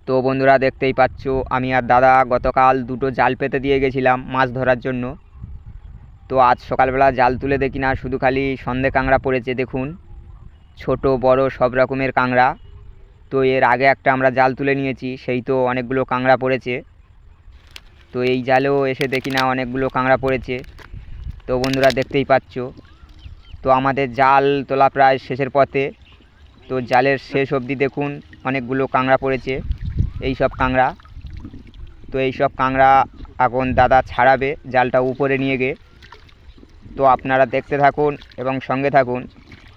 তো বন্ধুরা দেখতেই পাচ্ছ, আমি আর দাদা গতকাল দুটো জাল পেতে দিয়ে গেছিলাম মাছ ধরার জন্য। তো আজ সকালবেলা জাল তুলে দেখি না শুধু খালি সন্ধে কাঁংড়া পড়েছে। দেখুন, ছোট বড় সব রকমের কাঁংড়া। তো এর আগে একটা আমরা জাল তুলে নিয়েছি, সেই তো অনেকগুলো কাঁংড়া পড়েছে। তো এই জালেও এসে দেখি না অনেকগুলো কাঁংড়া পড়েছে। তো বন্ধুরা দেখতেই পাচ্ছ, তো আমাদের জাল তোলা প্রায় শেষের পথে। তো জালের শেষ অবধি দেখুন অনেকগুলো কাঁংড়া পড়েছে, এই সব কাঁংড়া। তো এই সব কাঁংড়া এখন দাদা ছাড়াবে জালটা উপরে নিয়ে গিয়ে। তো আপনারা দেখতে থাকুন এবং সঙ্গে থাকুন,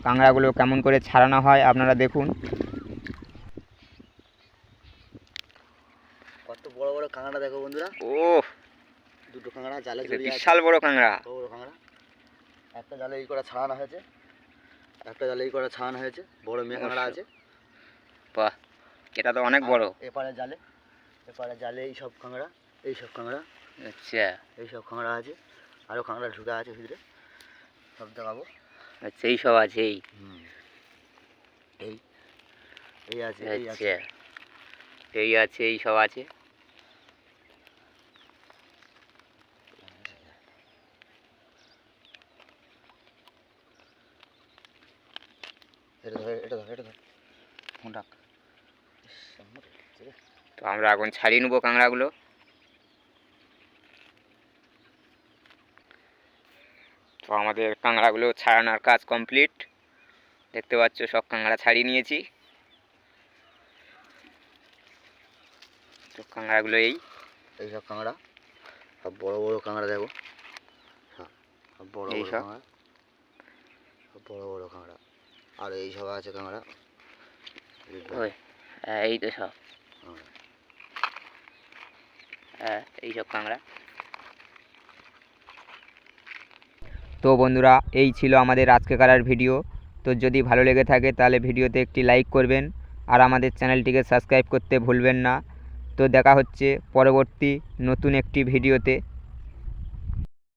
কাঁংড়াগুলো কেমন করে ছাড়ানো হয় আপনারা দেখুন। কত বড় বড় কাঁকড়া দেখো বন্ধুরা। ও, দুটো কাঁকড়া জালে বিশাল বড় কাঁংড়া। বড় কাঁকড়া একটা জালে এই করে ছাড়ানো হয়েছে, একটা জালে এই করে ছাড়ানো হয়েছে। বড় মেয়ে কাঁকড়া আছে। বাহ, এটা তো অনেক বড়। এপারে জালে এই সব কাঁকড়া, এই সব কাঁকড়া। আচ্ছা, এই সব কাঁকড়া আছে, আরও কাঁকড়া ঢুকে আছে ভিতরে, সব দেখাবো। আচ্ছা, এই সব আছে। এই এই আছে, এই আছে, আচ্ছা, এই আছে, এই সব আছে। তো আমরা এখন ছাড়িয়ে নেবো কাঁকড়াগুলো। তো আমাদের কাঁকড়াগুলো ছাড়ানোর কাজ কমপ্লিট। দেখতে পাচ্ছ সব কাঁকড়া ছাড়িয়ে নিয়েছি। তো কাঁকড়াগুলো এই সব কাঁকড়া, সব বড় বড় কাঁকড়া দেখো, সব বড় বড় কাঁকড়া, সব বড় বড় কাঁকড়া। আর এই সব আছে কাঁকড়া, ওই এই তো সব, এই সব কাঁকড়া। তো বন্ধুরা, এই ছিল আমাদের আজকেকার ভিডিও। তো যদি ভালো লেগে থাকে তাহলে ভিডিওতে একটি লাইক করবেন আর আমাদের চ্যানেলটিকে সাবস্ক্রাইব করতে ভুলবেন না। তো দেখা হচ্ছে পরবর্তী নতুন একটি ভিডিওতে।